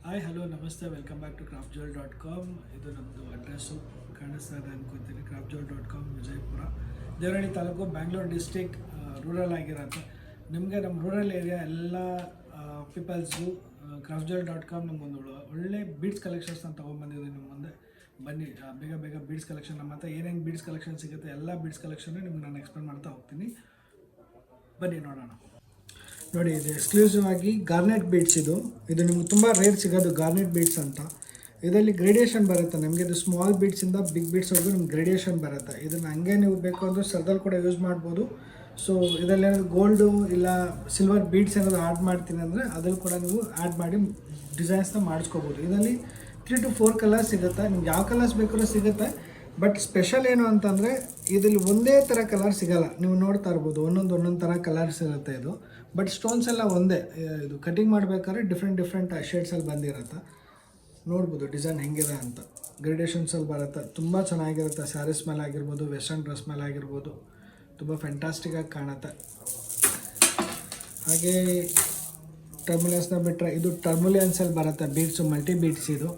Hi hello ನಮಸ್ತೆ welcome back to craftjewel.com. ಇದು ನಮ್ಮದು ಅಡ್ರೆಸ್ಸು ಕಾಣಿಸ್ತಾ ಇದೆ ಅಂದ್ಕೊತೀನಿ. craftjewel.com Vijayapura, Devanahalli taluk, Bangalore district, rural ಆಗಿರುತ್ತೆ. ನಿಮಗೆ ನಮ್ಮ ರೂರಲ್ ಏರಿಯಾ ಎಲ್ಲ ಪೀಪಲ್ಸ್ಗೂ craftjewel.com ನಮಗೊಂದು ಒಳ್ಳೆ ಬೀಡ್ಸ್ ಕಲೆಕ್ಷನ್ಸ್ ನಾನು ತೊಗೊಂಡ್ಬಂದಿದ್ದೀನಿ ನಿಮ್ಮ ಮುಂದೆ. ಬನ್ನಿ, ಬೇಗ ಬೇಗ ಬೀಡ್ಸ್ ಕಲೆಕ್ಷನ್ ನಮ್ಮ ಹತ್ರ ಏನೇನು ಬೀಡ್ಸ್ ಕಲೆಕ್ಷನ್ ಸಿಗುತ್ತೆ ಎಲ್ಲ ಬೀಡ್ಸ್ ಕಲೆಕ್ಷನ್ನು ನಿಮ್ಗೆ ನಾನು ಎಕ್ಸ್ಪ್ಲೇನ್ ಮಾಡ್ತಾ ಹೋಗ್ತೀನಿ. ಬನ್ನಿ ನೋಡೋಣ. ನೋಡಿ, ಇದು ಎಕ್ಸ್ಕ್ಲೂಸಿವ್ ಆಗಿ ಗಾರ್ನೆಟ್ ಬೀಡ್ಸ್. ಇದು ನಿಮ್ಗೆ ತುಂಬ ರೇರ್ ಸಿಗೋದು ಗಾರ್ನೆಟ್ ಬೀಡ್ಸ್ ಅಂತ. ಇದರಲ್ಲಿ ಗ್ರೇಡಿಯೇಷನ್ ಬರುತ್ತೆ. ನಮಗೆ ಇದು ಸ್ಮಾಲ್ ಬೀಡ್ಸಿಂದ ಬಿಗ್ ಬೀಡ್ಸ್ವರೆಗೂ ನಿಮ್ಗೆ ಗ್ರೇಡಿಯೇಷನ್ ಬರುತ್ತೆ. ಇದನ್ನು ಹಂಗೆ ನೀವು ಬೇಕು ಅಂದರೆ ಸರ್ದಲ್ಲಿ ಕೂಡ ಯೂಸ್ ಮಾಡ್ಬೋದು. ಸೊ ಇದರಲ್ಲಿ ಏನಾದರೂ ಗೋಲ್ಡು ಇಲ್ಲ ಸಿಲ್ವರ್ ಬೀಡ್ಸ್ ಏನಾದರೂ ಆ್ಯಡ್ ಮಾಡ್ತೀನಿ ಅಂದರೆ ಅದ್ರಲ್ಲಿ ಕೂಡ ನೀವು ಆ್ಯಡ್ ಮಾಡಿ ಡಿಸೈನ್ಸ್ನ ಮಾಡಿಸ್ಕೋಬೋದು. ಇದರಲ್ಲಿ 3 to 4 ಕಲರ್ಸ್ ಸಿಗುತ್ತೆ. ನಿಮ್ಗೆ ಯಾವ ಕಲರ್ಸ್ ಬೇಕಾದ್ರೂ ಸಿಗುತ್ತೆ. ಬಟ್ ಸ್ಪೆಷಲ್ ಏನು ಅಂತಂದರೆ ಇದರಲ್ಲಿ ಒಂದೇ ಥರ ಕಲರ್ ಸಿಗೋಲ್ಲ. ನೀವು ನೋಡ್ತಾ ಇರ್ಬೋದು, ಒಂದೊಂದು ಥರ ಕಲರ್ಸ್ ಇರುತ್ತೆ ಇದು. ಬಟ್ ಸ್ಟೋನ್ಸ್ ಎಲ್ಲ ಒಂದೇ. ಇದು ಕಟಿಂಗ್ ಮಾಡಬೇಕಾದ್ರೆ ಡಿಫ್ರೆಂಟ್ ಶೇಡ್ಸಲ್ಲಿ ಬಂದಿರುತ್ತೆ. ನೋಡ್ಬೋದು ಡಿಸೈನ್ ಹೆಂಗಿದೆ ಅಂತ. ಗ್ರೇಡೇಷನ್ಸಲ್ಲಿ ಬರುತ್ತೆ. ತುಂಬ ಚೆನ್ನಾಗಿರುತ್ತೆ. ಸ್ಯಾರೀಸ್ ಮೇಲೆ ಆಗಿರ್ಬೋದು, ವೆಸ್ಟರ್ನ್ ಡ್ರೆಸ್ ಮೇಲೆ ಆಗಿರ್ಬೋದು, ತುಂಬ ಫ್ಯಾಂಟಾಸ್ಟಿಕ್ಕಾಗಿ ಕಾಣುತ್ತೆ. ಹಾಗೆ ಟರ್ಮುಲೆನ್ಸ್ನ ಬಿಟ್ಟರೆ ಇದು ಟರ್ಮುಲೆನ್ಸಲ್ಲಿ ಬರುತ್ತೆ ಬೀಡ್ಸು, ಮಲ್ಟಿ ಬೀಡ್ಸ್. ಇದು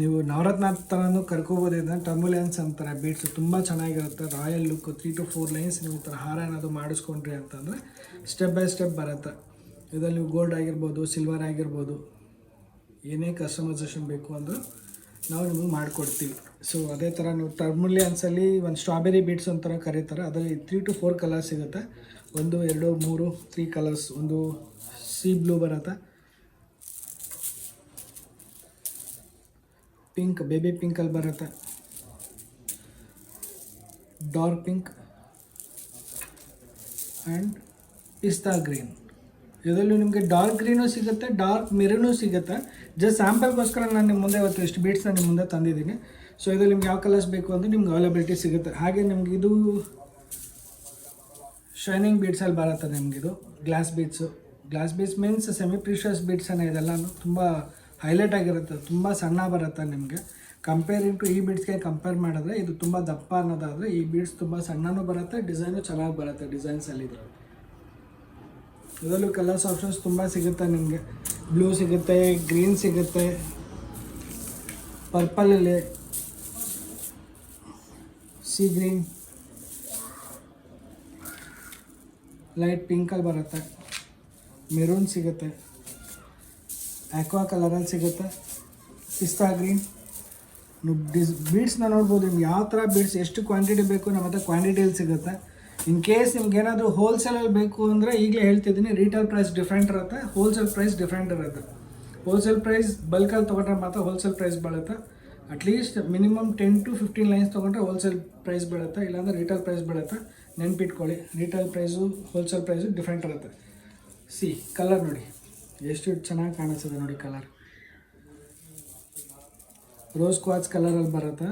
ನೀವು ನವರತ್ನ ಥರನೂ ಕರ್ಕೋಬೋದು. ಇದನ್ನು ಟರ್ಮುಲೆನ್ಸ್ ಅಂತಾರೆ ಬೀಡ್ಸು. ತುಂಬ ಚೆನ್ನಾಗಿರುತ್ತೆ. Royal look. 3 to 4 ಲೈನ್ಸ್ ನೀವು ಈ ಥರ ಹಾರ ಏನಾದರೂ ಮಾಡಿಸ್ಕೊಂಡ್ರಿ ಅಂತಂದರೆ ಸ್ಟೆಪ್ ಬೈ ಸ್ಟೆಪ್ ಬರುತ್ತೆ. ಇದರಲ್ಲಿ ನೀವು ಗೋಲ್ಡ್ ಆಗಿರ್ಬೋದು, ಸಿಲ್ವರ್ ಆಗಿರ್ಬೋದು, ಏನೇ ಕಸ್ಟಮೈಸೇಷನ್ ಬೇಕು ಅಂದರೂ ನಾವು ನಿಮಗೆ ಮಾಡಿಕೊಡ್ತೀವಿ. ಸೊ ಅದೇ ಥರ ನೀವು ಟರ್ಮುಲೆನ್ಸಲ್ಲಿ ಒಂದು ಸ್ಟ್ರಾಬೆರಿ ಬೀಡ್ಸ್ ಒಂಥರ ಕರೀತಾರೆ. ಅದರಲ್ಲಿ 3 to 4 ಕಲರ್ಸ್ ಸಿಗುತ್ತೆ. 1 2 3 3 ಕಲರ್ಸ್. ಒಂದು ಸೀ ಬ್ಲೂ ಬರುತ್ತೆ, ಪಿಂಕ್, ಬೇಬಿ ಪಿಂಕಲ್ಲಿ ಬರುತ್ತೆ, ಡಾರ್ಕ್ ಪಿಂಕ್ ಆ್ಯಂಡ್ ಪಿಸ್ತಾ ಗ್ರೀನ್. ಇದರಲ್ಲೂ ನಿಮಗೆ ಡಾರ್ಕ್ ಗ್ರೀನೂ ಸಿಗುತ್ತೆ, ಡಾರ್ಕ್ ಮೆರೂನೂ ಸಿಗುತ್ತೆ. ಜಸ್ಟ್ ಸ್ಯಾಂಪಲ್ಗೋಸ್ಕರ ನಾನು ನಿಮ್ಮ ಮುಂದೆ ಇವತ್ತು ಇಷ್ಟು ಬೀಡ್ಸ್ನ ನಿಮ್ಮ ಮುಂದೆ ತಂದಿದ್ದೀನಿ. ಸೊ ಇದರಲ್ಲಿ ನಿಮ್ಗೆ ಯಾವ ಕಲರ್ಸ್ ಬೇಕು ಅಂದರೆ ನಿಮ್ಗೆ ಅವೈಲಬಿಲಿಟಿ ಸಿಗುತ್ತೆ. ಹಾಗೆ ನಿಮ್ಗೆ ಇದು ಶೈನಿಂಗ್ ಬೀಡ್ಸಲ್ಲಿ ಬರುತ್ತೆ. ನಿಮಗಿದು glass beads means semi precious beads ಅನ್ನೋ ಇದೆಲ್ಲನೂ ತುಂಬ ಹೈಲೈಟ್ ಆಗಿರುತ್ತೆ. ತುಂಬ ಸಣ್ಣ ಬರುತ್ತೆ ನಿಮಗೆ. ಕಂಪೇರಿಂಗ್ ಟು ಈ ಬೀಡ್ಸ್ಗೆ ಕಂಪೇರ್ ಮಾಡಿದ್ರೆ ಇದು ತುಂಬ ದಪ್ಪ ಅನ್ನೋದಾದರೆ ಈ ಬೀಡ್ಸ್ ತುಂಬ ಸಣ್ಣನೂ ಬರುತ್ತೆ, ಡಿಸೈನು ಚೆನ್ನಾಗಿ ಬರುತ್ತೆ. ಡಿಸೈನ್ಸಲ್ಲಿ ಇದರಲ್ಲೂ ಕಲರ್ಸ್ ಆಪ್ಷನ್ಸ್ ತುಂಬ ಸಿಗುತ್ತೆ ನಿಮಗೆ. ಬ್ಲೂ ಸಿಗುತ್ತೆ, ಗ್ರೀನ್ ಸಿಗುತ್ತೆ, ಪರ್ಪಲಲ್ಲಿ ಸಿ ಗ್ರೀನ್, ಲೈಟ್ ಪಿಂಕಲ್ಲಿ ಬರುತ್ತೆ, ಮೆರೂನ್ ಸಿಗುತ್ತೆ, ಆಕ್ವಾ ಕಲರಲ್ಲಿ ಸಿಗುತ್ತೆ, ಪಿಸ್ತಾ ಗ್ರೀನ್. ಬೀಡ್ಸ್ನ ನೋಡ್ಬೋದು. ನಿಮ್ಗೆ ಯಾವ ಥರ ಬೀಡ್ಸ್ ಎಷ್ಟು ಕ್ವಾಂಟಿಟಿ ಬೇಕು ನಮ್ಮ ಹತ್ರ ಕ್ವಾಂಟಿಟಿಯಲ್ಲಿ ಸಿಗುತ್ತೆ. ಇನ್ ಕೇಸ್ ನಿಮ್ಗೆ ಏನಾದರೂ ಹೋಲ್ಸೇಲಲ್ಲಿ ಬೇಕು ಅಂದರೆ ಈಗಲೇ ಹೇಳ್ತಿದ್ದೀನಿ, ರೀಟೇಲ್ ಪ್ರೈಸ್ ಡಿಫ್ರೆಂಟ್ ಇರುತ್ತೆ, ಹೋಲ್ಸೇಲ್ ಪ್ರೈಸ್ ಡಿಫ್ರೆಂಟ್ ಇರುತ್ತೆ. ಹೋಲ್ಸೇಲ್ ಪ್ರೈಸ್ ಬಲ್ಕಲ್ಲಿ ತೊಗೊಂಡ್ರೆ ಮಾತ್ರ ಹೋಲ್ಸೇಲ್ ಪ್ರೈಸ್ ಬೀಳುತ್ತೆ. ಅಟ್ಲೀಸ್ಟ್ ಮಿನಿಮಮ್ 10 to 15 ಲೈನ್ಸ್ ತೊಗೊಂಡ್ರೆ ಹೋಲ್ಸೇಲ್ ಪ್ರೈಸ್ ಬೀಳುತ್ತೆ, ಇಲ್ಲಾಂದರೆ ರೀಟೇಲ್ ಪ್ರೈಸ್ ಬೀಳುತ್ತೆ. ನೆನ್ಪಿಟ್ಕೊಳ್ಳಿ, retail price wholesale price different ಇರುತ್ತೆ. ಕಲರ್ ನೋಡಿ ಎಷ್ಟು ಚೆನ್ನಾಗಿ ಕಾಣಿಸ್ತದೆ ನೋಡಿ. ಕಲರ್ ರೋಸ್ ಕ್ವಾರ್ಟ್ಸ್ ಕಲರಲ್ಲಿ ಬರುತ್ತೆ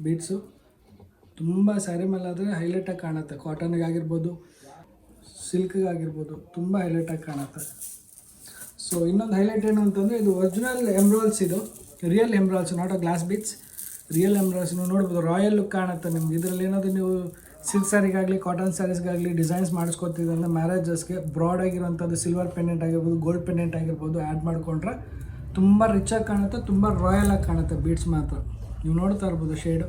ಬೀಡ್ಸು. ತುಂಬ ಸ್ಯಾರಿ ಮೇಲೆ ಆದರೆ ಹೈಲೈಟಾಗಿ ಕಾಣುತ್ತೆ. ಕಾಟನ್ಗಾಗಿರ್ಬೋದು, ಸಿಲ್ಕ್ಗಾಗಿರ್ಬೋದು, ತುಂಬ ಹೈಲೈಟಾಗಿ ಕಾಣುತ್ತೆ. ಸೊ ಇನ್ನೊಂದು ಹೈಲೈಟ್ ಏನು ಅಂತಂದರೆ ಇದು ಒರಿಜಿನಲ್ ಎಮ್ರಾಲ್ಸ್. ಇದು real emeralds, not a glass beads. Real emeralds ನೀವು ನೋಡ್ಬೋದು. ರಾಯಲ್ ಲುಕ್ ಕಾಣುತ್ತೆ ನಿಮ್ಗೆ. ಇದರಲ್ಲಿ ಏನಾದರೂ ನೀವು ಸಿಲ್ಕ್ ಸ್ಯಾರಿಗಾಗಲಿ ಕಾಟನ್ ಸ್ಯಾರೀಸ್ಗಾಗಲಿ ಡಿಸೈನ್ಸ್ ಮಾಡಿಸ್ಕೊತಿದ್ರೆ ಅಂದರೆ ಮ್ಯಾರೇಜಸ್ಗೆ ಬ್ರಾಡ್ ಆಗಿರೋಂಥದ್ದು ಸಿಲ್ವರ್ ಪೆಂಡೆಂಟ್ ಆಗಿರ್ಬೋದು, ಗೋಲ್ಡ್ ಪೆಂಡೆಂಟ್ ಆಗಿರ್ಬೋದು ಆ್ಯಡ್ ಮಾಡಿಕೊಂಡ್ರೆ ತುಂಬ ರಿಚಾಗಿ ಕಾಣುತ್ತೆ, ತುಂಬ ರಾಯಲಾಗಿ ಕಾಣುತ್ತೆ ಬೀಡ್ಸ್ ಮಾತ್ರ. ನೀವು ನೋಡ್ತಾ ಇರ್ಬೋದು ಶೇಡು.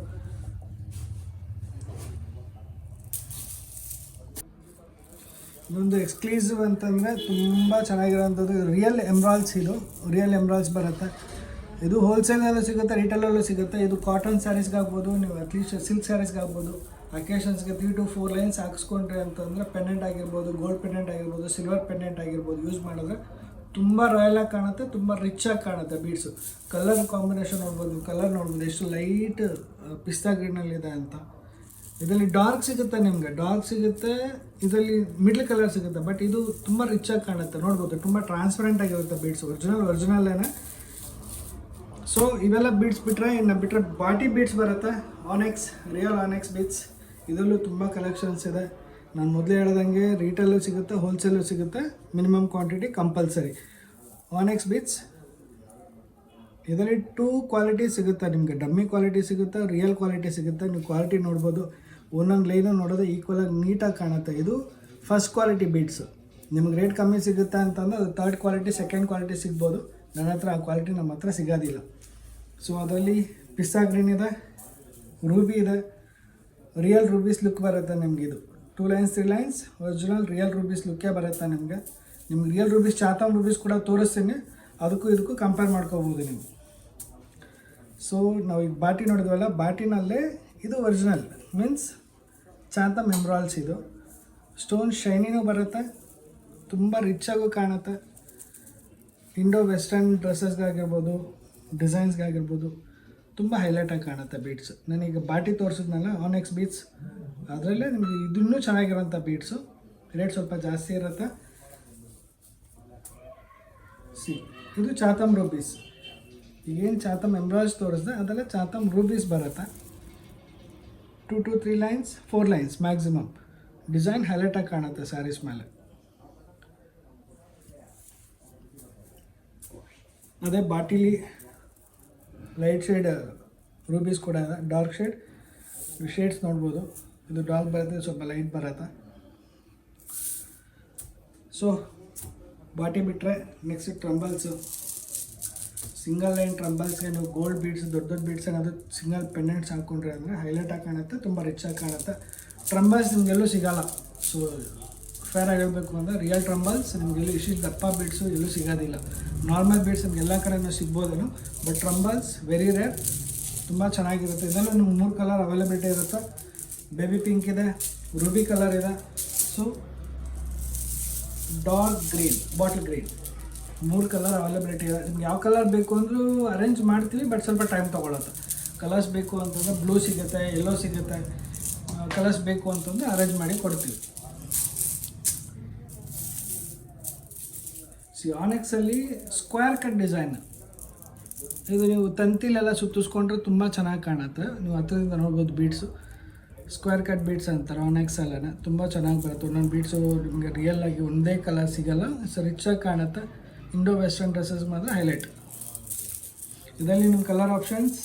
ಇದೊಂದು ಎಕ್ಸ್ಕ್ಲೂಸಿವ್ ಅಂತಂದರೆ ತುಂಬ ಚೆನ್ನಾಗಿರೋಂಥದ್ದು ರಿಯಲ್ ಎಮ್ರಾಲ್ಸ್. ಇದು ರಿಯಲ್ ಎಮ್ರಾಲ್ಸ್ ಬರುತ್ತೆ. ಇದು ಹೋಲ್ಸೇಲಲ್ಲೂ ಸಿಗುತ್ತೆ, ರಿಟೇಲಲ್ಲೂ ಸಿಗುತ್ತೆ. ಇದು ಕಾಟನ್ ಸ್ಯಾರೀಸ್ಗಾಗ್ಬೋದು, ನೀವು ಅಟ್ಲೀಸ್ಟ್ ಸಿಲ್ಕ್ ಸ್ಯಾರೀಸ್ಗಾಗ್ಬೋದು, ಅಕೇಶನ್ಸ್ಗೆ 3 to 4 ಲೈನ್ಸ್ ಹಾಕ್ಸ್ಕೊಂಡ್ರೆ ಅಂತಂದರೆ ಪೆಂಡೆಂಟ್ ಆಗಿರ್ಬೋದು, ಗೋಲ್ಡ್ ಪೆಂಡೆಂಟ್ ಆಗಿರ್ಬೋದು, ಸಿಲ್ವರ್ ಪೆಂಡೆಂಟ್ ಆಗಿರ್ಬೋದು ಯೂಸ್ ಮಾಡಿದ್ರೆ ತುಂಬ ರಾಯಲಾಗಿ ಕಾಣುತ್ತೆ, ತುಂಬ ರಿಚಾಗಿ ಕಾಣುತ್ತೆ ಬೀಡ್ಸು. ಕಲರ್ ಕಾಂಬಿನೇಷನ್ ನೋಡ್ಬೋದು. ಕಲರ್ ನೋಡ್ಬೋದು ಎಷ್ಟು ಲೈಟ್ ಪಿಸ್ತಾ ಗ್ರೀನಲ್ಲಿದೆ ಅಂತ. ಇದರಲ್ಲಿ ಡಾರ್ಕ್ ಸಿಗುತ್ತೆ ನಿಮಗೆ, ಡಾರ್ಕ್ ಸಿಗುತ್ತೆ. ಇದರಲ್ಲಿ ಮಿಡ್ಲ್ ಕಲರ್ ಸಿಗುತ್ತೆ. ಬಟ್ ಇದು ತುಂಬ ರಿಚಾಗಿ ಕಾಣುತ್ತೆ. ನೋಡ್ಬೋದು ತುಂಬ ಟ್ರಾನ್ಸ್ಪರೆಂಟ್ ಆಗಿರುತ್ತೆ ಬೀಡ್ಸ್. ಒರಿಜಿನಲ್ಲೇನೆ. ಸೊ ಇವೆಲ್ಲ ಬೀಡ್ಸ್ ಬಿಟ್ಟರೆ ಬಾಟಿ ಬೀಡ್ಸ್ ಬರುತ್ತೆ. Annex, real annex beads. ಇದರಲ್ಲೂ ತುಂಬ ಕಲೆಕ್ಷನ್ಸ್ ಇದೆ. ನಾನು ಮೊದಲೇ ಹೇಳ್ದಂಗೆ ರೀಟೇಲೂ ಸಿಗುತ್ತೆ, ಹೋಲ್ಸೇಲೂ ಸಿಗುತ್ತೆ. Minimum quantity compulsory. Annex beads ಇದರಲ್ಲಿ 2 ಕ್ವಾಲಿಟಿ ಸಿಗುತ್ತೆ ನಿಮಗೆ. ಡಮ್ಮಿ ಕ್ವಾಲಿಟಿ ಸಿಗುತ್ತೆ, ರಿಯಲ್ ಕ್ವಾಲಿಟಿ ಸಿಗುತ್ತೆ. ನೀವು ಕ್ವಾಲಿಟಿ ನೋಡ್ಬೋದು. ಒಂದೊಂದು ಲೈನು ನೋಡೋದು ಈಕ್ವಲಾಗಿ ನೀಟಾಗಿ ಕಾಣುತ್ತೆ. ಇದು ಫಸ್ಟ್ ಕ್ವಾಲಿಟಿ ಬೀಡ್ಸು. ನಿಮಗೆ ರೇಟ್ ಕಮ್ಮಿ ಸಿಗುತ್ತೆ ಅಂತಂದರೆ ಅದು 3rd ಕ್ವಾಲಿಟಿ, 2nd ಕ್ವಾಲಿಟಿ ಸಿಗ್ಬೋದು. ನನ್ನ ಹತ್ರ ಆ ಕ್ವಾಲಿಟಿ ನಮ್ಮ ಹತ್ರ ಸಿಗೋದಿಲ್ಲ. ಸೊ ಅದರಲ್ಲಿ ಪಿಸ್ತಾ ಗ್ರೀನ್ ಇದೆ, ರೂಬಿ ಇದೆ, ರಿಯಲ್ ರೂಬೀಸ್ ಲುಕ್ ಬರುತ್ತೆ ನಿಮ್ಗೆ. ಇದು 2 lines 3 lines original real rubies ಲುಕ್ಕೇ ಬರುತ್ತೆ ನಿಮಗೆ. ನಿಮ್ಗೆ ರಿಯಲ್ ರೂಬೀಸ್ ಚಾತಮ್ ರೂಬೀಸ್ ಕೂಡ ತೋರಿಸ್ತೀನಿ, ಅದಕ್ಕೂ ಇದಕ್ಕೂ ಕಂಪೇರ್ ಮಾಡ್ಕೋಬೋದು ನೀವು. ಸೊ ನಾವು ಈಗ ಬಾಟಿ ನೋಡಿದ್ವಲ್ಲ, ಬಾಟಿನಲ್ಲೇ ಇದು ಒರಿಜಿನಲ್ ಮೀನ್ಸ್ ಚಾತಮ್ ಎಂಬ್ರಾಯ್ಡ್ಸ್. ಇದು ಸ್ಟೋನ್ ಶೈನಿನೂ ಬರುತ್ತೆ, ತುಂಬ ರಿಚ್ಚಾಗೂ ಕಾಣುತ್ತೆ. ಇಂಡೋ ವೆಸ್ಟರ್ನ್ ಡ್ರೆಸ್ಸಸ್ಗಾಗಿರ್ಬೋದು, ಡಿಸೈನ್ಸ್ಗಾಗಿರ್ಬೋದು ತುಂಬ ಹೈಲೈಟಾಗಿ ಕಾಣುತ್ತೆ ಬೀಡ್ಸ್. ನಾನೀಗ ಬಾಟಿ ತೋರಿಸಿದ್ನಲ್ಲ ಆನೆಕ್ಸ್ ಬೀಡ್ಸ್, ಅದರಲ್ಲೇ ನಿಮಗೆ ಇದನ್ನೂ ಚೆನ್ನಾಗಿರೋಂಥ ಬೀಡ್ಸು. ರೇಟ್ ಸ್ವಲ್ಪ ಜಾಸ್ತಿ ಇರುತ್ತೆ. ಇದು ಚಾತಮ್ ರೂಬೀಸ್. ಈಗೇನು ಚಾತಮ್ ಎಂಬ್ರಾಯ್ಡ್ಸ್ ತೋರಿಸಿದೆ ಅದೆಲ್ಲ ಚಾತಮ್ ರೂಬೀಸ್ ಬರುತ್ತೆ. 2 to 3 lines 4 lines maximum. Design ಹೈಲೈಟಾಗಿ ಕಾಣುತ್ತೆ ಸ್ಯಾರೀಸ್ ಮೇಲೆ. ಅದೇ ಬಾಟಿಲಿ ಲೈಟ್ ಶೇಡ್ ರೂಬೀಸ್ ಕೂಡ ಇದೆ, ಡಾರ್ಕ್ ಶೇಡ್. ಶೇಡ್ಸ್ ನೋಡ್ಬೋದು, ಇದು ಡಾರ್ಕ್ ಬರುತ್ತೆ, ಸ್ವಲ್ಪ ಲೈಟ್ ಬರುತ್ತೆ. ಸೊ ಬಾಟಿ ಬಿಟ್ಟರೆ ನೆಕ್ಸ್ಟ್ ಟ್ರಂಬಲ್ಸು. ಸಿಂಗಲ್ ಲೈನ್ ಟ್ರಂಬಲ್ಸ್ಗೆ ನೀವು ಗೋಲ್ಡ್ ಬೀಡ್ಸ್, ದೊಡ್ಡ ದೊಡ್ಡ ಬೀಡ್ಸ್ ಏನಾದರೂ ಸಿಂಗಲ್ ಪೆಂಡೆಂಟ್ಸ್ ಹಾಕ್ಕೊಂಡ್ರೆ ಅಂದರೆ ಹೈಲೈಟಾಗಿ ಕಾಣುತ್ತೆ, ತುಂಬ ರಿಚಾಗಿ ಕಾಣುತ್ತೆ. ಟ್ರಂಬಲ್ಸ್ ನಿಮಗೆಲ್ಲೂ ಸಿಗೋಲ್ಲ. ಸೊ ಫೇರಾಗಿ ಹೇಳಬೇಕು ಅಂದರೆ ರಿಯಲ್ ಟ್ರಂಬಲ್ಸ್ ನಿಮಗೆಲ್ಲೂ ಇಷ್ಟು ದಪ್ಪ ಬೀಡ್ಸು ಎಲ್ಲೂ ಸಿಗೋದಿಲ್ಲ. ನಾರ್ಮಲ್ ಬೀಡ್ಸ್ ನಿಮ್ಗೆ ಎಲ್ಲ ಕಡೆಯೂ ಸಿಗ್ಬೋದೇನು, ಬಟ್ ಟ್ರಂಬಲ್ಸ್ ವೆರಿ ರೇರ್, ತುಂಬ ಚೆನ್ನಾಗಿರುತ್ತೆ. ಇದರಲ್ಲೂ ನಿಮ್ಗೆ 3 ಕಲರ್ ಅವೈಲಬಿಲಿಟಿ ಇರುತ್ತೆ. ಬೇಬಿ ಪಿಂಕ್ ಇದೆ, ರೂಬಿ ಕಲರ್ ಇದೆ, so dark green, bottle green, 3 colour availability ಇದೆ. ನಿಮ್ಗೆ ಯಾವ ಕಲರ್ ಬೇಕು ಅಂದರೂ ಅರೇಂಜ್ ಮಾಡ್ತೀವಿ, ಬಟ್ ಸ್ವಲ್ಪ ಟೈಮ್ ತೊಗೊಳುತ್ತೆ. ಕಲರ್ಸ್ ಬೇಕು ಅಂತಂದರೆ ಬ್ಲೂ ಸಿಗುತ್ತೆ, ಯೆಲ್ಲೋ ಸಿಗುತ್ತೆ. ಕಲರ್ಸ್ ಬೇಕು ಅಂತಂದರೆ ಅರೇಂಜ್ ಮಾಡಿ ಕೊಡ್ತೀವಿ. ಆನೆಕ್ಸಲ್ಲಿ ಸ್ಕ್ವೇರ್ ಕಟ್ ಡಿಸೈನ್. ಇದು ನೀವು ತಂತಿಲೆಲ್ಲ ಸುತ್ತಿಸ್ಕೊಂಡ್ರೆ ತುಂಬ ಚೆನ್ನಾಗಿ ಕಾಣುತ್ತೆ. ನೀವು ಹತ್ತಿರದಿಂದ ನೋಡ್ಬೋದು ಬೀಡ್ಸು. ಸ್ಕ್ವೇರ್ ಕಟ್ ಬೀಡ್ಸ್ ಅಂತಾರೆ ಆನೆಕ್ಸಲ್ಲೇ, ತುಂಬ ಚೆನ್ನಾಗಿ ಬರುತ್ತೆ. ಒಂದೊಂದು ಬೀಡ್ಸು ನಿಮಗೆ ರಿಯಲ್ ಆಗಿ ಒಂದೇ ಕಲರ್ ಸಿಗೋಲ್ಲ, ಸೊ ರಿಚಾಗಿ ಕಾಣುತ್ತೆ. ಇಂಡೋ ವೆಸ್ಟರ್ನ್ ಡ್ರೆಸ್ಸಸ್ ಮಾತ್ರ ಹೈಲೈಟ್. ಇದರಲ್ಲಿ ನಿಮ್ಮ ಕಲರ್ ಆಪ್ಷನ್ಸ್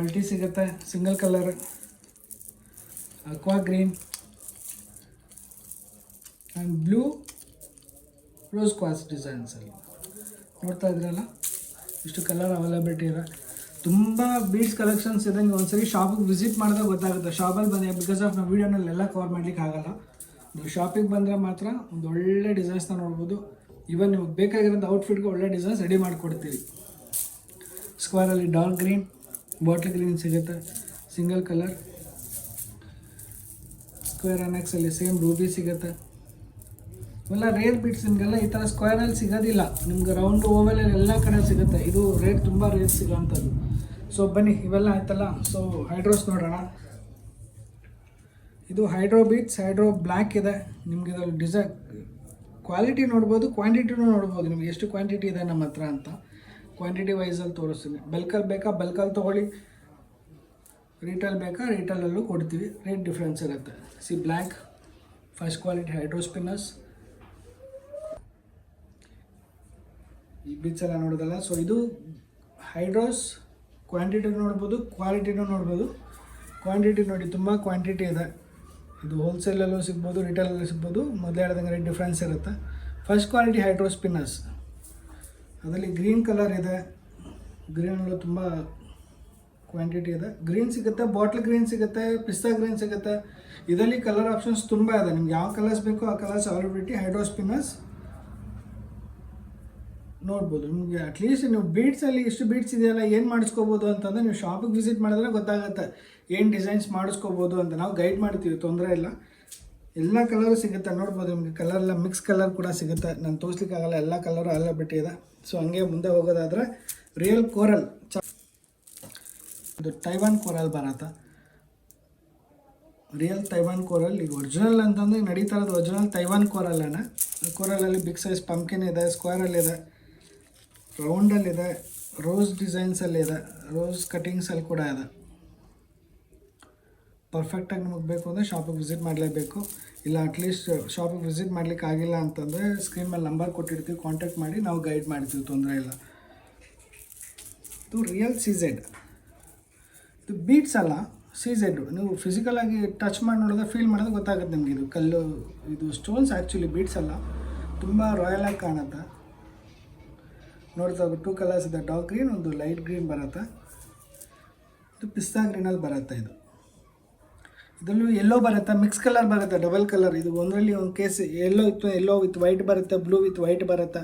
ಮಲ್ಟಿ ಸಿಗುತ್ತೆ. Single colour, aqua green and blue, rose quartz ಡಿಸೈನ್ಸಲ್ಲಿ ನೋಡ್ತಾ ಇದ್ರಲ್ಲ, ಇಷ್ಟು ಕಲರ್ ಅವೈಲಬಿಲಿಟಿ ಇದೆ. ತುಂಬ ಬೀಡ್ಸ್ ಕಲೆಕ್ಷನ್ಸ್ ಇದೆ. ನೀವು ಒಂದ್ಸರಿ ಶಾಪಿಗೆ ವಿಸಿಟ್ ಮಾಡಿದಾಗ ಗೊತ್ತಾಗುತ್ತೆ. ಶಾಪಲ್ಲಿ ಬಂದು ಬಿಕಾಸ್ ಆಫ್ ನಾವು ವೀಡಿಯೋನಲ್ಲೆಲ್ಲ ಕವರ್ ಮಾಡಲಿಕ್ಕೆ ಆಗೋಲ್ಲ. ನೀವು ಶಾಪಿಗೆ ಬಂದರೆ ಮಾತ್ರ ಒಂದು ಒಳ್ಳೆ ಡಿಸೈನ್ಸ್ನ ನೋಡ್ಬೋದು. ಇವನ್ ನಿಮಗೆ ಬೇಕಾಗಿರೋಂಥ ಔಟ್ಫಿಟ್ಗೆ ಒಳ್ಳೆ ಡಿಸೈನ್ಸ್ ರೆಡಿ ಮಾಡಿಕೊಡ್ತೀವಿ. ಸ್ಕ್ವೇರಲ್ಲಿ ಡಾರ್ಕ್ ಗ್ರೀನ್, ಬಾಟಲ್ ಗ್ರೀನ್ ಸಿಗುತ್ತೆ, ಸಿಂಗಲ್ ಕಲರ್. ಸ್ಕ್ವೇರ್ ಅನೆಕ್ಸಲ್ಲಿ ಸೇಮ್ ರೂಬಿ ಸಿಗುತ್ತೆ. ಇವೆಲ್ಲ ರೇರ್ ಬೀಡ್ಸ್, ನಿಮಗೆಲ್ಲ ಈ ಥರ ಸ್ಕ್ವೇರಲ್ಲಿ ಸಿಗೋದಿಲ್ಲ. ನಿಮ್ಗೆ ರೌಂಡು ಓವಲಲ್ಲಿ ಎಲ್ಲ ಕಡೆ ಸಿಗುತ್ತೆ. ಇದು ರೇಟ್ ತುಂಬ ರೇಟ್ ಸಿಗೋಂಥದ್ದು. ಸೊ ಬನ್ನಿ, ಇವೆಲ್ಲ ಆಯ್ತಲ್ಲ. ಸೊ ಹೈಡ್ರೋಸ್ ನೋಡೋಣ. ಇದು ಹೈಡ್ರೋ ಬೀಡ್ಸ್, ಹೈಡ್ರೋ ಬ್ಲ್ಯಾಕ್ ಇದೆ. ನಿಮ್ಗೆ ಇದರಲ್ಲಿ ಡಿಸೈನ್ ಕ್ವಾಲಿಟಿ ನೋಡ್ಬೋದು, ಕ್ವಾಂಟಿಟಿನೂ ನೋಡ್ಬೋದು. ನಿಮ್ಗೆ ಎಷ್ಟು ಕ್ವಾಂಟಿಟಿ ಇದೆ ನಮ್ಮ ಹತ್ರ ಅಂತ ಕ್ವಾಂಟಿಟಿ ವೈಸಲ್ಲಿ ತೋರಿಸ್ತೀನಿ. ಬಲ್ಕಲ್ಲಿ ಬೇಕಾ ಬಲ್ಕಲ್ಲಿ ತೊಗೊಳ್ಳಿ, ರೀಟೇಲ್ ಬೇಕಾ ರೀಟೇಲಲ್ಲೂ ಕೊಡ್ತೀವಿ. ರೇಟ್ ಡಿಫ್ರೆನ್ಸ್ ಇರುತ್ತೆ. Black first quality hydro spinners. ಈ ಬೀಚ್ ಎಲ್ಲ ನೋಡೋದಲ್ಲ. ಸೊ ಇದು ಹೈಡ್ರೋಸ್. ಕ್ವಾಂಟಿಟಿ ನೋಡ್ಬೋದು, ಕ್ವಾಲಿಟಿನೂ ನೋಡ್ಬೋದು. ಕ್ವಾಂಟಿಟಿ ನೋಡಿ, ತುಂಬ ಕ್ವಾಂಟಿಟಿ ಇದೆ. ಇದು ಹೋಲ್ಸೇಲಲ್ಲೂ ಸಿಗ್ಬೋದು, ರಿಟೇಲಲ್ಲೂ ಸಿಗ್ಬೋದು. ಮೊದಲೇ ಹೇಳ್ದಂಗೆ ರೇಟ್ ಡಿಫ್ರೆನ್ಸ್ ಇರುತ್ತೆ. First quality hydro spinners. ಅದರಲ್ಲಿ ಗ್ರೀನ್ ಕಲರ್ ಇದೆ. ಗ್ರೀನಲ್ಲೂ ತುಂಬ ಕ್ವಾಂಟಿಟಿ ಇದೆ. ಗ್ರೀನ್ ಸಿಗುತ್ತೆ, ಬಾಟ್ಲ್ ಗ್ರೀನ್ ಸಿಗುತ್ತೆ, ಪಿಸ್ತಾ ಗ್ರೀನ್ ಸಿಗುತ್ತೆ. ಇದರಲ್ಲಿ ಕಲರ್ ಆಪ್ಷನ್ಸ್ ತುಂಬ ಇದೆ. ನಿಮ್ಗೆ ಯಾವ ಕಲರ್ಸ್ ಬೇಕೋ ಆ ಕಲರ್ಸ್ ಅವೈಲಬಿಲಿಟಿ ಹೈಡ್ರೋ ಸ್ಪಿನ್ನರ್ಸ್ ನೋಡ್ಬೋದು. ನಿಮಗೆ ಅಟ್ಲೀಸ್ಟ್ ನೀವು ಬೀಡ್ಸಲ್ಲಿ ಇಷ್ಟು ಬೀಡ್ಸ್ ಇದೆಯಲ್ಲ, ಏನು ಮಾಡಿಸ್ಕೋಬೋದು ಅಂತಂದರೆ ನೀವು ಶಾಪಿಗೆ ವಿಸಿಟ್ ಮಾಡಿದ್ರೆ ಗೊತ್ತಾಗುತ್ತೆ ಏನು ಡಿಸೈನ್ಸ್ ಮಾಡಿಸ್ಕೋಬೋದು ಅಂತ. ನಾವು ಗೈಡ್ ಮಾಡ್ತೀವಿ, ತೊಂದರೆ ಇಲ್ಲ. ಎಲ್ಲ ಕಲರು ಸಿಗುತ್ತೆ ನೋಡ್ಬೋದು. ನಿಮಗೆ ಕಲರ್ ಎಲ್ಲ ಮಿಕ್ಸ್ ಕಲರ್ ಕೂಡ ಸಿಗುತ್ತೆ. ನಾನು ತೋರಿಸ್ಲಿಕ್ಕಾಗಲ್ಲ, ಎಲ್ಲ ಕಲರು ಅವೈಲಬಿಲಿಟಿ ಇದೆ. ಸೊ ಹಂಗೆ ಮುಂದೆ ಹೋಗೋದಾದರೆ ರಿಯಲ್ ಕೋರಲ್, ಇದು ತೈವಾನ್ ಕೋರಲ್ ಬರುತ್ತೆ. Real Taiwan coral. ಈಗ ಒರಿಜಿನಲ್ ಅಂತಂದರೆ ನಡೀತಾ ಇರೋದು ಒರಿಜಿನಲ್ ತೈವಾನ್ ಕೋರಲ್ಲೇ. ಕೋರಲಲ್ಲಿ ಬಿಗ್ ಸೈಜ್ ಪಂಪ್ಕಿನ್ ಇದೆ, ಸ್ಕ್ವೇರಲ್ಲಿದೆ, ರೌಂಡಲ್ಲಿದೆ, ರೋಸ್ ಡಿಸೈನ್ಸಲ್ಲಿದೆ, ರೋಸ್ ಕಟಿಂಗ್ಸಲ್ಲಿ ಕೂಡ ಇದೆ. ಪರ್ಫೆಕ್ಟಾಗಿ ನಿಮಗೆ ಬೇಕು ಅಂದರೆ ಶಾಪಿಗೆ ವಿಸಿಟ್ ಮಾಡಲೇಬೇಕು. ಇಲ್ಲ ಅಟ್ಲೀಸ್ಟ್ ಶಾಪಿಗೆ ವಿಸಿಟ್ ಮಾಡಲಿಕ್ಕೆ ಆಗಿಲ್ಲ ಅಂತಂದರೆ ಸ್ಕ್ರೀನ್ ಮೇಲೆ ನಂಬರ್ ಕೊಟ್ಟಿರ್ತೀವಿ, ಕಾಂಟ್ಯಾಕ್ಟ್ ಮಾಡಿ ನಾವು ಗೈಡ್ ಮಾಡ್ತೀವಿ, ತೊಂದರೆ ಇಲ್ಲ. ಇದು ರಿಯಲ್ CZ. ಇದು ಬೀಟ್ಸ್ ಅಲ್ಲ, CZ. ನೀವು ಫಿಸಿಕಲಾಗಿ ಟಚ್ ಮಾಡಿ ನೋಡಿದ್ರೆ ಫೀಲ್ ಮಾಡೋದು ಗೊತ್ತಾಗುತ್ತೆ ನಿಮಗೆ. ಇದು ಕಲ್ಲು, ಇದು ಸ್ಟೋನ್ಸ್ ಆ್ಯಕ್ಚುಲಿ ಬೀಟ್ಸ್ ಅಲ್ಲ. ತುಂಬ ರಾಯಲಾಗಿ ಕಾಣುತ್ತೆ. ನೋಡ್ತಾ 2 ಕಲರ್ಸ್ ಇದೆ, ಡಾರ್ಕ್ ಗ್ರೀನ್, ಒಂದು ಲೈಟ್ ಗ್ರೀನ್ ಬರುತ್ತೆ, ಇದು ಪಿಸ್ತಾ ಗ್ರೀನಲ್ಲಿ ಬರುತ್ತೆ. ಇದರಲ್ಲೂ ಎಲ್ಲೋ ಬರುತ್ತೆ, ಮಿಕ್ಸ್ ಕಲರ್ ಬರುತ್ತೆ, ಡಬಲ್ ಕಲರ್. ಇದು ಒಂದರಲ್ಲಿ ಒಂದು ಕೇಸ್ ಎಲ್ಲೋ ಇತ್ತು, ಎಲ್ಲೋ ವಿತ್ ವೈಟ್ ಬರುತ್ತೆ, ಬ್ಲೂ ವಿತ್ ವೈಟ್ ಬರುತ್ತೆ,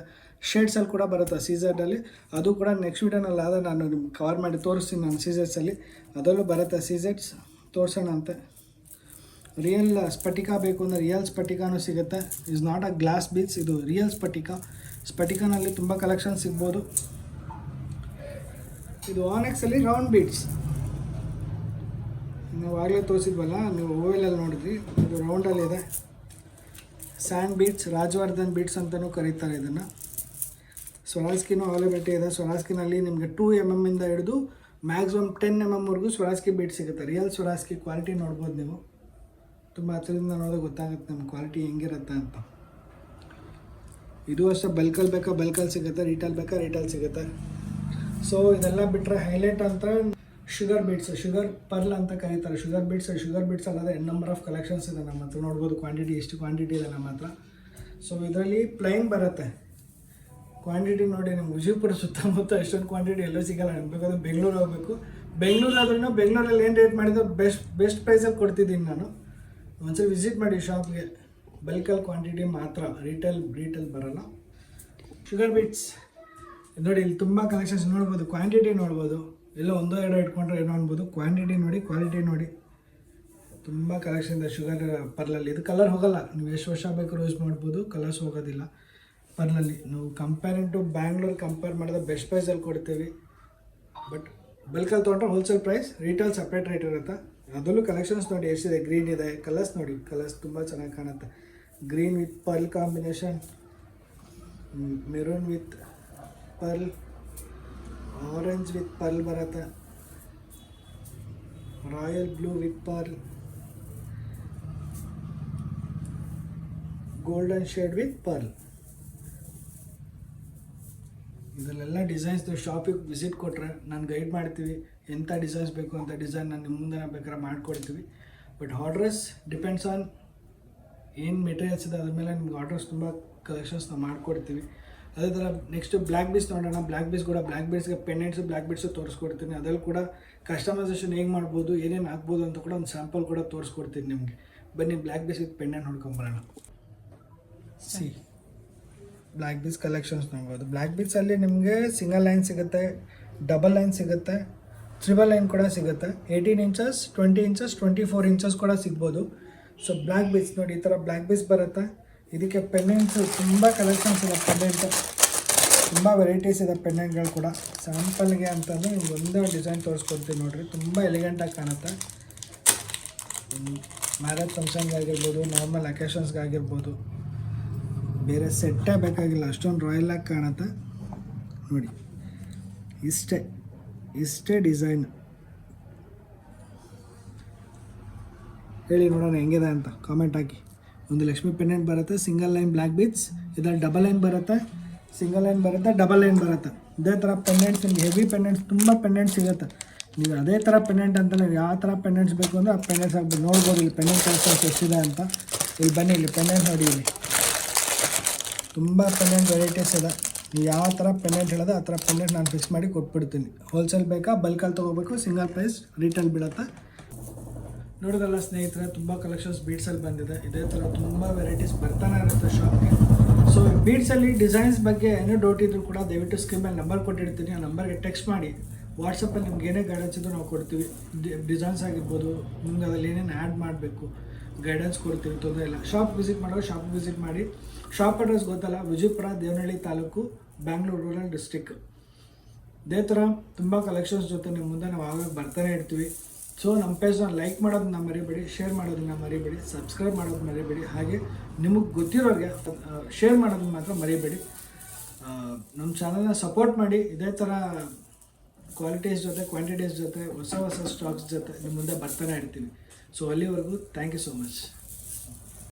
ಶೇಡ್ಸಲ್ಲಿ ಕೂಡ ಬರುತ್ತೆ ಸೀಸರ್ಡಲ್ಲಿ. ಅದು ಕೂಡ ನೆಕ್ಸ್ಟ್ ವೀಡಿಯೋನಲ್ಲಿ ಆದ ನಾನು ನಿಮ್ಗೆ ಕವರ್ ಮಾಡಿ ತೋರಿಸ್ತೀನಿ ನಾನು ಸೀಸರ್ಸಲ್ಲಿ. ಅದರಲ್ಲೂ ಬರುತ್ತೆ ಸೀಸರ್ಸ್, ತೋರಿಸೋಣ ಅಂತ. ರಿಯಲ್ ಸ್ಫಟಿಕ ಬೇಕು ಅಂದರೆ ರಿಯಲ್ ಸ್ಫಟಿಕಾನೂ ಸಿಗುತ್ತೆ. Is not a glass beads, ಇದು ರಿಯಲ್ ಸ್ಫಟಿಕ. ಸ್ಫಟಿಕನಲ್ಲಿ ತುಂಬ ಕಲೆಕ್ಷನ್ ಸಿಗ್ಬೋದು. ಇದು ಆನೆಕ್ಸಲ್ಲಿ ರೌಂಡ್ ಬೀಡ್ಸ್, ನಾವು ಆಗಲೇ ತೋರಿಸಿದ್ವಲ್ಲ, ನೀವು ಓವೆಲಲ್ಲಿ ನೋಡಿದ್ರಿ, ಇದು ರೌಂಡಲ್ಲಿದೆ. ಸ್ಯಾಂಡ್ ಬೀಡ್ಸ್, ರಾಜವರ್ಧನ್ ಬೀಡ್ಸ್ ಅಂತಲೂ ಕರೀತಾರೆ ಇದನ್ನು. ಸ್ವರಾಸ್ಕಿನೂ ಅವೈಲಬಿಲಿಟಿ ಇದೆ. ಸ್ವರಾಸ್ಕಿನಲ್ಲಿ ನಿಮಗೆ 2 mm ಇಂದ ಹಿಡಿದು ಮ್ಯಾಕ್ಸಿಮಮ್ 10 mm ವರೆಗೂ ಸ್ವರಾಸ್ಕಿ ಬೀಡ್ಸ್ ಸಿಗುತ್ತೆ. ರಿಯಲ್ ಸ್ವರಾಸ್ಕಿ ಕ್ವಾಲಿಟಿ ನೋಡ್ಬೋದು ನೀವು. ತುಂಬ ಹತ್ತಿರದಿಂದ ನೋಡೋದು ಗೊತ್ತಾಗುತ್ತೆ ನಮ್ಮ ಕ್ವಾಲಿಟಿ ಹೆಂಗಿರುತ್ತೆ ಅಂತ. ಇದು ಅಷ್ಟೇ, ಬಲ್ಕಲ್ಲಿ ಬೇಕಾ ಬಲ್ಕಲ್ಲಿ ಸಿಗುತ್ತೆ, ರೀಟೇಲ್ ಬೇಕಾ ರೀಟೇಲ್ ಸಿಗುತ್ತೆ. ಸೊ ಇದೆಲ್ಲ ಬಿಟ್ಟರೆ ಹೈಲೈಟ್ ಅಂತ ಶುಗರ್ ಬೀಡ್ಸ್, ಶುಗರ್ ಪರ್ಲ್ ಅಂತ ಕರೀತಾರೆ. ಶುಗರ್ ಬೀಡ್ಸ್ ಅಲ್ಲದೆ ನಂಬರ್ ಆಫ್ ಕಲೆಕ್ಷನ್ಸ್ ಇದೆ ನಮ್ಮ ಹತ್ರ. ನೋಡ್ಬೋದು ಕ್ವಾಂಟಿಟಿ, ಎಷ್ಟು ಕ್ವಾಂಟಿಟಿ ಇದೆ ನಮ್ಮ ಹತ್ರ. ಸೊ ಇದರಲ್ಲಿ ಪ್ಲೈನ್ ಬರುತ್ತೆ. ಕ್ವಾಂಟಿಟಿ ನೋಡಿ, ನಿಮ್ಮ ವಿಜಯಪುರ ಸುತ್ತಮುತ್ತ ಎಷ್ಟೊಂದು ಕ್ವಾಂಟಿಟಿ ಎಲ್ಲೂ ಸಿಗೋಲ್ಲ. ಬೇಕಾದ್ರೆ ಬೆಂಗಳೂರು ಹೋಗಬೇಕು. ಬೆಂಗಳೂರು ಆದ್ರೂ ಬೆಂಗಳೂರಲ್ಲಿ ಏನು ರೇಟ್ ಮಾಡಿದ್ರು ಬೆಸ್ಟ್ ಪ್ರೈಸಲ್ಲಿ ಕೊಡ್ತಿದ್ದೀನಿ ನಾನು. ಒಂದ್ಸರಿ ವಿಸಿಟ್ ಮಾಡಿ ಶಾಪ್ಗೆ. ಬಲ್ಕಲ್ಲಿ ಕ್ವಾಂಟಿಟಿ ಮಾತ್ರ, ರೀಟೇಲ್ ಬರೋಲ್ಲ. ಶುಗರ್ ಬೀಟ್ಸ್ ನೋಡಿ, ಇಲ್ಲಿ ತುಂಬ ಕಲೆಕ್ಷನ್ಸ್ ನೋಡ್ಬೋದು. ಕ್ವಾಂಟಿಟಿ ನೋಡ್ಬೋದು, ಎಲ್ಲೋ 1-2 ಇಟ್ಕೊಂಡ್ರೆ ಏನೋ ಅನ್ಬೋದು. ಕ್ವಾಂಟಿಟಿ ನೋಡಿ, ಕ್ವಾಲಿಟಿ ನೋಡಿ, ತುಂಬ ಕಲೆಕ್ಷನ್ ಇದೆ ಶುಗರ್ ಪರ್ಲಲ್ಲಿ. ಇದು ಕಲರ್ ಹೋಗೋಲ್ಲ, ನೀವು ಎಷ್ಟು ವರ್ಷ ಬೇಕಾದ್ರೂ ಯೂಸ್ ಮಾಡ್ಬೋದು, ಕಲರ್ಸ್ ಹೋಗೋದಿಲ್ಲ ಪರ್ಲಲ್ಲಿ. ನಾವು ಕಂಪೇರಿಂಗ್ ಟು ಬ್ಯಾಂಗ್ಳೂರ್ ಕಂಪೇರ್ ಮಾಡಿದ್ರೆ ಬೆಸ್ಟ್ ಪ್ರೈಸಲ್ಲಿ ಕೊಡ್ತೀವಿ. ಬಟ್ ಬಲ್ಕಲ್ಲಿ ತೊಗೊಂಡ್ರೆ wholesale price, retail separate rate ಇರುತ್ತೆ. ಅದರಲ್ಲೂ ಕಲೆಕ್ಷನ್ಸ್ ನೋಡಿ ಎಷ್ಟಿದೆ. ಗ್ರೀನ್ ಇದೆ, ಕಲರ್ಸ್ ನೋಡಿ, ಕಲರ್ಸ್ ತುಂಬ ಚೆನ್ನಾಗಿ ಕಾಣುತ್ತೆ. Green with pearl combination, maroon with pearl, orange with pearl ಬರುತ್ತೆ, royal blue with pearl, golden shade with pearl. ಇದರಲ್ಲೆಲ್ಲ ಡಿಸೈನ್ಸ್ದು ಶಾಪಿಗೆ ವಿಸಿಟ್ ಕೊಟ್ಟರೆ ನಾನು ಗೈಡ್ ಮಾಡ್ತೀವಿ. ಎಂಥ ಡಿಸೈನ್ಸ್ ಬೇಕು ಅಂತ ಡಿಸೈನ್ ನಾನು ನಿಮ್ಮ ಮುಂದೆ ಬೇಕಾದ್ರೆ ಮಾಡಿಕೊಡ್ತೀವಿ. ಬಟ್ ಆರ್ಡ್ರಸ್ ಡಿಪೆಂಡ್ಸ್ ಆನ್ ಏನು ಮೆಟೀರಿಯಲ್ಸ್ ಇದೆ, ಅದ್ರ ಮೇಲೆ ನಿಮ್ಗೆ ಆರ್ಡ್ರಸ್ ತುಂಬ ಕಲೆಕ್ಷನ್ಸ್ ನಾವು ಮಾಡಿಕೊಡ್ತೀವಿ. ಅದೇ ಥರ ನೆಕ್ಸ್ಟು ಬ್ಲ್ಯಾಕ್ ಬೀಡ್ಸ್ ನೋಡೋಣ. ಬ್ಲ್ಯಾಕ್ ಬೀಡ್ಸ್ಗೆ ಪೆಂಡೆಂಟ್ಸು, ಬ್ಲ್ಯಾಕ್ ಬೀಡ್ಸು ತೋರಿಸ್ಕೊಡ್ತೀನಿ. ಅದರಲ್ಲಿ ಕೂಡ ಕಸ್ಟಮೈಸೇಷನ್ ಹೇಗೆ ಮಾಡ್ಬೋದು, ಏನೇನು ಹಾಕ್ಬೋದು ಅಂತ ಕೂಡ ಒಂದು ಸ್ಯಾಂಪಲ್ ಕೂಡ ತೋರಿಸ್ಕೊಡ್ತೀನಿ ನಿಮಗೆ. ಬನ್ನಿ ಬ್ಲ್ಯಾಕ್ ಬೀಡ್ಸ್ಗೆ ಪೆಂಡೆಂಟ್ ನೋಡ್ಕೊಂಬರೋಣ. ಬ್ಲ್ಯಾಕ್ ಬೀಡ್ಸ್ ಕಲೆಕ್ಷನ್ಸ್ ನೋಡ್ಬೋದು. ಬ್ಲ್ಯಾಕ್ ಬೀಡ್ಸಲ್ಲಿ ನಿಮಗೆ ಸಿಂಗಲ್ ಲೈನ್ ಸಿಗುತ್ತೆ, ಡಬಲ್ ಲೈನ್ ಸಿಗುತ್ತೆ, ಟ್ರಿಬಲ್ ಲೈನ್ ಕೂಡ ಸಿಗುತ್ತೆ. 18 ಇಂಚಸ್, 20 ಇಂಚಸ್, 24 ಇಂಚಸ್ ಕೂಡ ಸಿಗ್ಬೋದು. ಸೊ ಬ್ಲ್ಯಾಕ್ ಬೀಡ್ಸ್ ನೋಡಿ, ಈ ಥರ ಬ್ಲ್ಯಾಕ್ ಬೀಡ್ಸ್ ಬರುತ್ತೆ. ಇದಕ್ಕೆ ಪೆಂಡೆಂಟ್ಸು ತುಂಬ ಕಲೆಕ್ಷನ್ಸ್ ಇದೆ. ಪೆಂಡೆಂಟು ತುಂಬ ವೆರೈಟೀಸ್ ಇದೆ ಪೆಂಡೆಂಟ್ಗಳು ಕೂಡ. ಸ್ಯಾಂಪಲ್ಗೆ ಅಂತಂದರೆ ನಿಮ್ಗೆ ಒಂದೇ ಡಿಸೈನ್ ತೋರಿಸ್ಕೊಡ್ತೀನಿ ನೋಡಿರಿ, ತುಂಬ ಎಲಿಗೆಂಟಾಗಿ ಕಾಣುತ್ತೆ. ಮ್ಯಾರೇಜ್ ಫಂಕ್ಷನ್ಗಾಗಿರ್ಬೋದು, ನಾರ್ಮಲ್ ಅಕೇಶನ್ಸ್ಗಾಗಿರ್ಬೋದು, ಬೇರೆ ಸೆಟ್ಟೇ ಬೇಕಾಗಿಲ್ಲ, ಅಷ್ಟೊಂದು ರಾಯಲಾಗಿ ಕಾಣುತ್ತೆ ನೋಡಿ. ಇಷ್ಟೇ ಡಿಸೈನ್. ಹೇಳಿ ನೋಡೋಣ ಹೆಂಗಿದೆ ಅಂತ ಕಾಮೆಂಟ್ ಹಾಕಿ. ಒಂದು ಲಕ್ಷ್ಮಿ ಪೆಂಡೆಂಟ್ ಬರುತ್ತೆ, ಸಿಂಗಲ್ ಲೈನ್ ಬ್ಲ್ಯಾಕ್ ಬೀಡ್ಸ್. ಇದರಲ್ಲಿ ಡಬಲ್ ಲೈನ್ ಬರುತ್ತೆ, ಸಿಂಗಲ್ ಲೈನ್ ಬರುತ್ತೆ, ಡಬಲ್ ಲೈನ್ ಬರುತ್ತೆ. ಇದೇ ಥರ ಪೆಂಡೆಂಟ್ಸ್, ನಿಮ್ಗೆ ಹೆವಿ ಪೆಂಡೆಂಟ್ಸ್, ತುಂಬ ಪೆಂಡೆಂಟ್ಸ್ ಸಿಗುತ್ತೆ. ನೀವು ಅದೇ ಥರ ಪೆಂಡೆಂಟ್ ಅಂತ ನೀವು ಯಾವ ಥರ ಪೆಂಡೆಂಟ್ಸ್ ಬೇಕು ಅಂದರೆ ಆ ಪೆಂಡೆಂಟ್ಸ್ ಆಗ್ಬೋದು. ನೋಡ್ಬೋದು ಇಲ್ಲಿ ಪೆಂಡೆಂಟ್ ಕಲೆಕ್ಷನ್ಸ್ ಎಷ್ಟಿದೆ ಅಂತ. ಇಲ್ಲಿ ಬನ್ನಿ, ಇಲ್ಲಿ ಪೆಂಡೆಂಟ್ ನೋಡಿ, ಇಲ್ಲಿ ತುಂಬ ಪೆಂಡೆಂಟ್ ವೆರೈಟೀಸ್ ಇದೆ. ನೀವು ಯಾವ ಥರ ಪೆಂಡೆಂಟ್ ಹೇಳೋದು ಆ ಥರ ಪೆಂಡೆಂಟ್ ನಾನು ಫಿಕ್ಸ್ ಮಾಡಿ ಕೊಟ್ಬಿಡ್ತೀನಿ. ಹೋಲ್ಸೇಲ್ ಬೇಕಾ, ಬಲ್ಕಲ್ಲಿ ತೊಗೋಬೇಕು, ಸಿಂಗಲ್ ಪ್ರೈಸ್ ರೀಟೇಲ್ ಬೀಳುತ್ತೆ. ನೋಡೋದಲ್ಲ ಸ್ನೇಹಿತರೆ, ತುಂಬ ಕಲೆಕ್ಷನ್ಸ್ ಬೀಡ್ಸಲ್ಲಿ ಬಂದಿದೆ. ಇದೇ ಥರ ತುಂಬ ವೆರೈಟೀಸ್ ಬರ್ತಾನೆ ಇರುತ್ತೆ ಶಾಪ್ಗೆ. ಸೊ ಬೀಡ್ಸಲ್ಲಿ ಡಿಸೈನ್ಸ್ ಬಗ್ಗೆ ಏನೋ ಡೌಟ್ ಇದ್ದರೂ ಕೂಡ ದಯವಿಟ್ಟು ಸ್ಕ್ರೀನ್ ಮೇಲೆ ನಂಬರ್ ಕೊಟ್ಟಿರ್ತೀನಿ. ಆ ನಂಬರ್ಗೆ ಟೆಕ್ಸ್ಟ್ ಮಾಡಿ. ವಾಟ್ಸಪ್ಪಲ್ಲಿ ನಿಮ್ಗೆ ಏನೇ ಗೈಡೆನ್ಸ್ ಇದ್ದರೂ ನಾವು ಕೊಡ್ತೀವಿ. ಡಿಸೈನ್ಸ್ ಆಗಿರ್ಬೋದು, ನಿಮ್ಗೆ ಅದ್ರಲ್ಲಿ ಏನೇನು ಆ್ಯಡ್ ಮಾಡಬೇಕು ಗೈಡೆನ್ಸ್ ಕೊಡ್ತೀವಿ, ತೊಂದರೆ ಇಲ್ಲ. ಶಾಪ್ ವಿಸಿಟ್ ಮಾಡೋರು ಶಾಪ್ ವಿಸಿಟ್ ಮಾಡಿ. ಶಾಪ್ ಅಡ್ರೆಸ್ ಗೊತ್ತಲ್ಲ, ವಿಜಯಪುರ, ದೇವನಹಳ್ಳಿ ತಾಲೂಕು, ಬ್ಯಾಂಗ್ಳೂರು ರೂರಲ್ ಡಿಸ್ಟ್ರಿಕ್ಟ್. ಇದೇ ಥರ ತುಂಬ ಕಲೆಕ್ಷನ್ಸ್ ಜೊತೆ ನಿಮ್ಮ ಮುಂದೆ ನಾವು ಆವಾಗ ಬರ್ತಾನೆ ಇರ್ತೀವಿ. ಸೊ ನಮ್ಮ ಪೇಜ್ನ ಲೈಕ್ ಮಾಡೋದನ್ನ ಮರಿಬೇಡಿ, ಶೇರ್ ಮಾಡೋದನ್ನ ಮರಿಬೇಡಿ, ಸಬ್ಸ್ಕ್ರೈಬ್ ಮಾಡೋದನ್ನ ಮರಿಬೇಡಿ. ಹಾಗೆ ನಿಮಗೆ ಗೊತ್ತಿರೋರಿಗೆ ಶೇರ್ ಮಾಡೋದನ್ನ ಮಾತ್ರ ಮರಿಬೇಡಿ. ನಮ್ಮ ಚಾನಲ್ನ ಸಪೋರ್ಟ್ ಮಾಡಿ. ಇದೇ ಥರ ಕ್ವಾಲಿಟೀಸ್ ಜೊತೆ, ಕ್ವಾಂಟಿಟೀಸ್ ಜೊತೆ, ಹೊಸ ಸ್ಟಾಕ್ಸ್ ಜೊತೆ ನಿಮ್ಮ ಮುಂದೆ ಬರ್ತಾನೆ ಇರ್ತೀವಿ. ಸೊ ಅಲ್ಲಿವರೆಗೂ ಥ್ಯಾಂಕ್ ಯು ಸೋ ಮಚ್.